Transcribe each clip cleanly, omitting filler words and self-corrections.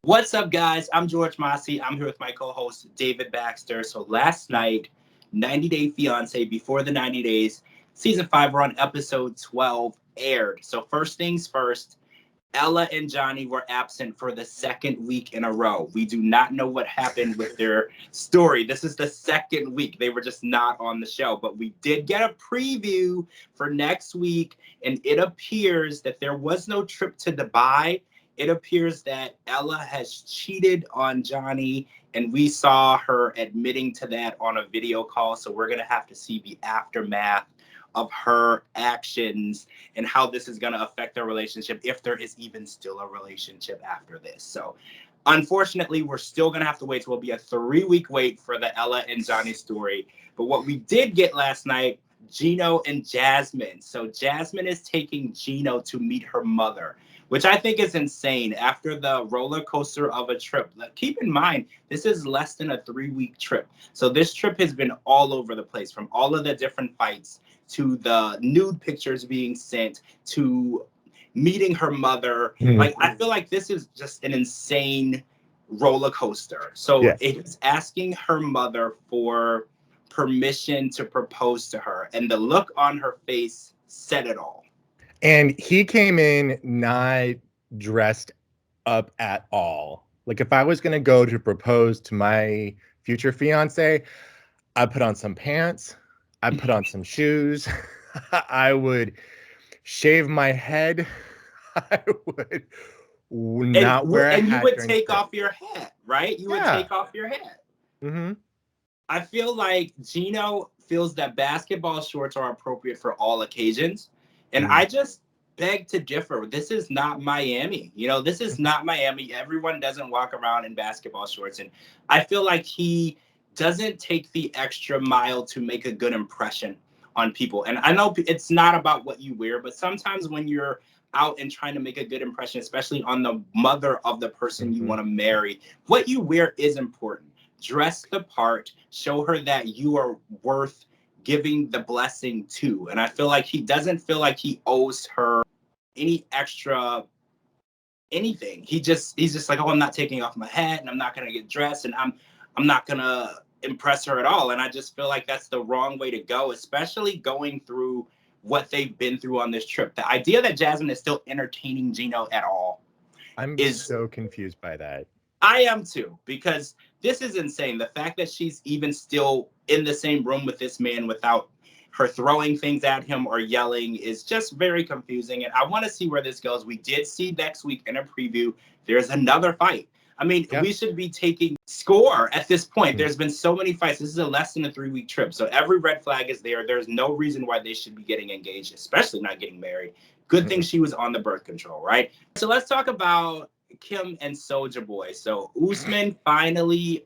What's up, guys? I'm George Mossey. I'm here with my co-host, David Baxter. So last night, 90 Day Fiance, Before the 90 Days, Season 5, we're on episode 12, aired. So first things first, Ella and Johnny were absent for the second week in a row. We do not know what happened with their story. This is the second week. They were just not on the show. But we did get a preview for next week, and it appears that there was no trip to Dubai. It appears that Ella has cheated on Johnny, and we saw her admitting to that on a video call. So we're going to have to see the aftermath of her actions and how this is going to affect their relationship, if there is even still a relationship after this. So unfortunately, we're still going to have to wait. So it'll be a 3-week wait for the Ella and Johnny story. But what we did get last night, Gino and Jasmine. So Jasmine is taking Gino to meet her mother, which I think is insane after the roller coaster of a trip. Keep in mind, this is less than a 3-week trip. So this trip has been all over the place, from all of the different fights to the nude pictures being sent to meeting her mother. Like, I feel like this is just an insane roller coaster. So it's asking her mother for permission to propose to her, and the look on her face said it all. And he came in not dressed up at all. Like, if I was going to go to propose to my future fiance, I'd put on some pants, I'd put on some shoes, I would shave my head, I would not wear a hat. And you would take off your hat, right? You would take off your hat. Mm-hmm. I feel like Gino feels that basketball shorts are appropriate for all occasions. And I just beg to differ. This is not Miami. This is not Miami. Everyone doesn't walk around in basketball shorts. And I feel like he doesn't take the extra mile to make a good impression on people. And I know it's not about what you wear, but sometimes when you're out and trying to make a good impression, especially on the mother of the person you want to marry, what you wear is important. Dress the part, show her that you are worth giving the blessing to. And I feel like he doesn't feel like he owes her any extra anything. He's just like, oh, I'm not taking off my hat and I'm not gonna get dressed and I'm not gonna impress her at all. And I just feel like that's the wrong way to go, especially going through what they've been through on this trip. The idea that Jasmine is still entertaining Gino at all is so confused by that. I am too, because this is insane. The fact that she's even still in the same room with this man without her throwing things at him or yelling is just very confusing. And I want to see where this goes. We did see next week in a preview, there's another fight. I mean, we should be taking score at this point. There's been so many fights. This is a less than a 3-week trip. So every red flag is there. There's no reason why they should be getting engaged, especially not getting married. Good thing she was on the birth control, right? So let's talk about Kim and Soulja Boy. So Usman finally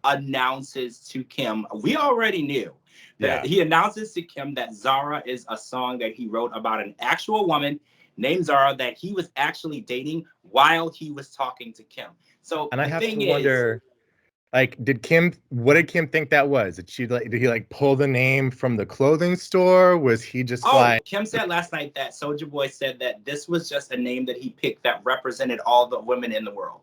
announces to Kim, we already knew that he announces to Kim that Zara is a song that he wrote about an actual woman named Zara that he was actually dating while he was talking to Kim. So and I have to wonder, like, what did Kim think that was? Did he pull the name from the clothing store? Was he just Kim said last night that Soulja Boy said that this was just a name that he picked that represented all the women in the world.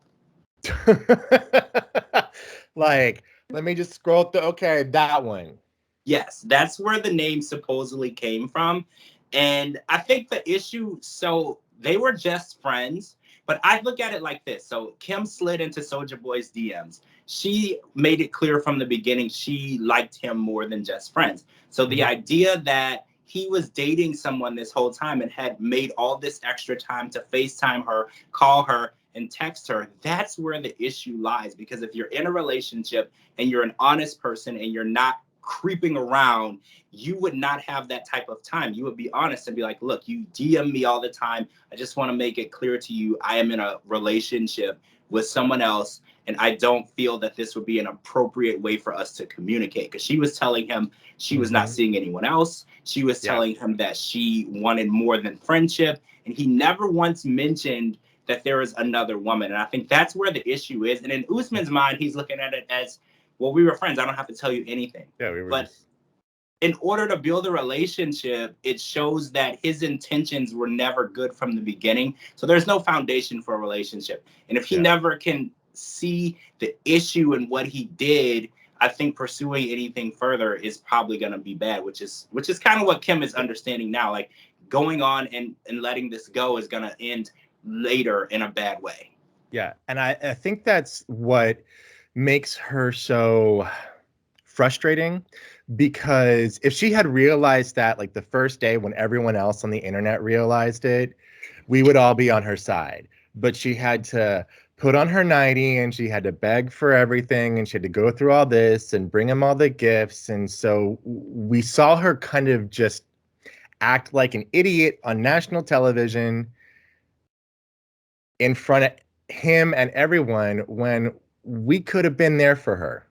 Like, let me just scroll through. Okay, that one. Yes, that's where the name supposedly came from. And I think the issue, so they were just friends, but I look at it like this. So Kim slid into Soulja Boy's DMs. She made it clear from the beginning she liked him more than just friends. So the idea that he was dating someone this whole time and had made all this extra time to FaceTime her, call her, and text her, that's where the issue lies. Because if you're in a relationship and you're an honest person and you're not creeping around, you would not have that type of time. You would be honest and be like, look, you DM me all the time. I just want to make it clear to you, I am in a relationship with someone else, and I don't feel that this would be an appropriate way for us to communicate. Because she was telling him she was not seeing anyone else. She was telling him that she wanted more than friendship, and he never once mentioned that there is another woman. And I think that's where the issue is. And in Usman's mind, he's looking at it as, well, we were friends. I don't have to tell you anything. Yeah, we were. But in order to build a relationship, it shows that his intentions were never good from the beginning. So there's no foundation for a relationship. And if he never can see the issue in what he did, I think pursuing anything further is probably going to be bad, which is kind of what Kim is understanding now. Like going on and letting this go is going to end later in a bad way. Yeah. And I think that's what makes her so frustrating, because if she had realized that like the first day when everyone else on the internet realized it, we would all be on her side. But she had to put on her nightie and she had to beg for everything and she had to go through all this and bring him all the gifts. And so we saw her kind of just act like an idiot on national television in front of him and everyone when we could have been there for her.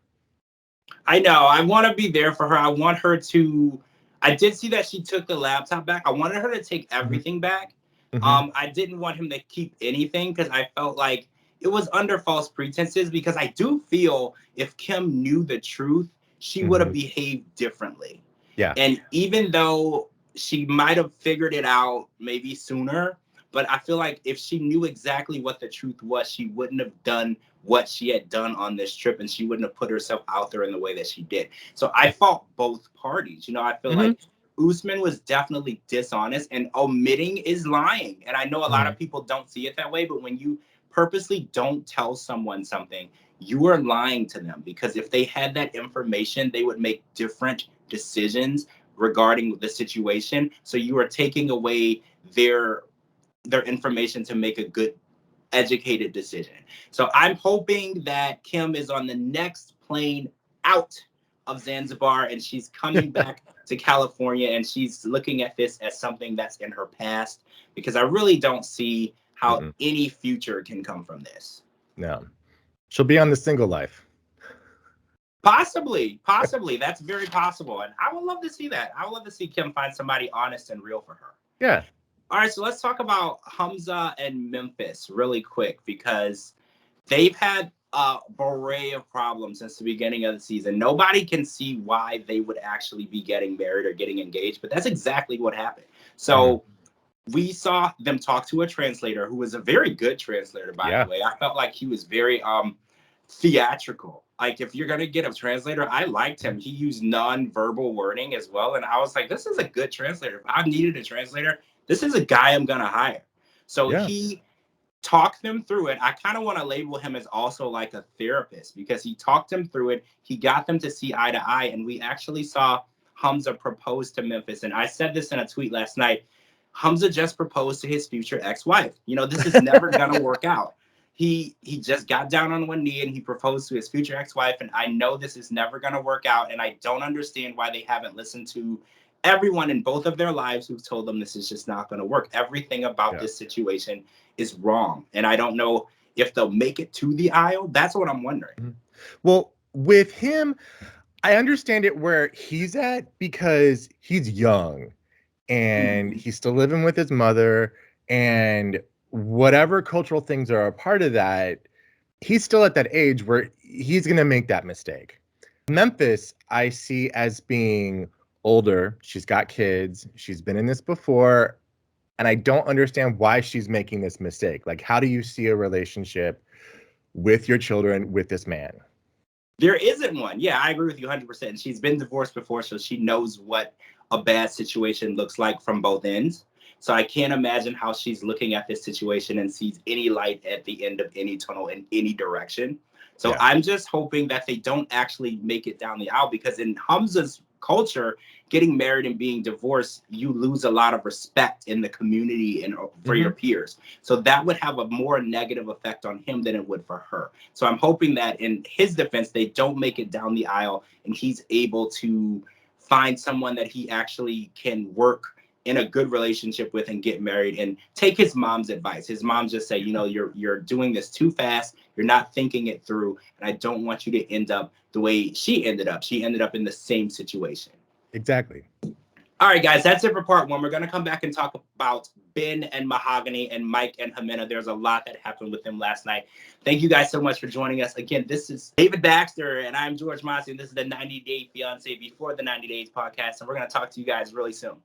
I know. I want to be there for her. I want her to. I did see that she took the laptop back. I wanted her to take everything back. I didn't want him to keep anything because I felt like it was under false pretenses. Because I do feel if Kim knew the truth, she would have behaved differently. Yeah. And even though she might have figured it out maybe sooner, but I feel like if she knew exactly what the truth was, she wouldn't have done what she had done on this trip, and she wouldn't have put herself out there in the way that she did. So I fault both parties. You know, I feel like Usman was definitely dishonest, and omitting is lying. And I know a lot of people don't see it that way, but when you purposely don't tell someone something, you are lying to them, because if they had that information, they would make different decisions regarding the situation. So you are taking away their information to make a good educated decision. So I'm hoping that Kim is on the next plane out of Zanzibar and she's coming back to California, and she's looking at this as something that's in her past, because I really don't see how any future can come from this. No. She'll be on the single life. Possibly. That's very possible. And I would love to see that. I would love to see Kim find somebody honest and real for her. Yeah. All right, so let's talk about Hamza and Memphis really quick, because they've had a array of problems since the beginning of the season. Nobody can see why they would actually be getting married or getting engaged, but that's exactly what happened. So we saw them talk to a translator who was a very good translator, by the way. I felt like he was very theatrical. Like, if you're going to get a translator, I liked him. He used non-verbal wording as well. And I was like, this is a good translator. If I needed a translator, this is a guy I'm going to hire. So he talked them through it. I kind of want to label him as also like a therapist, because he talked them through it. He got them to see eye to eye. And we actually saw Hamza propose to Memphis. And I said this in a tweet last night. Hamza just proposed to his future ex-wife. You know, this is never going to work out. He just got down on one knee and he proposed to his future ex-wife. And I know this is never going to work out. And I don't understand why they haven't listened to everyone in both of their lives who's told them this is just not going to work. Everything about this situation is wrong. And I don't know if they'll make it to the aisle. That's what I'm wondering. Well, with him, I understand it where he's at, because he's young and he's still living with his mother, and whatever cultural things are a part of that, he's still at that age where he's going to make that mistake. Memphis, I see as being older. She's got kids. She's been in this before. And I don't understand why she's making this mistake. Like, how do you see a relationship with your children with this man? There isn't one. Yeah, I agree with you 100%. She's been divorced before, so she knows what a bad situation looks like from both ends. So I can't imagine how she's looking at this situation and sees any light at the end of any tunnel in any direction. So I'm just hoping that they don't actually make it down the aisle, because in Hamza's culture, getting married and being divorced, you lose a lot of respect in the community and for your peers. So that would have a more negative effect on him than it would for her. So I'm hoping that in his defense, they don't make it down the aisle and he's able to find someone that he actually can work in a good relationship with and get married, and take his mom's advice. His mom just said, you know, you're doing this too fast. You're not thinking it through. And I don't want you to end up the way she ended up. She ended up in the same situation. Exactly. All right, guys, that's it for part one. We're going to come back and talk about Ben and Mahogany and Mike and Jimena. There's a lot that happened with them last night. Thank you guys so much for joining us. Again, this is David Baxter, and I'm George Mossey, and this is the 90 Day Fiance Before the 90 Days podcast, and we're going to talk to you guys really soon.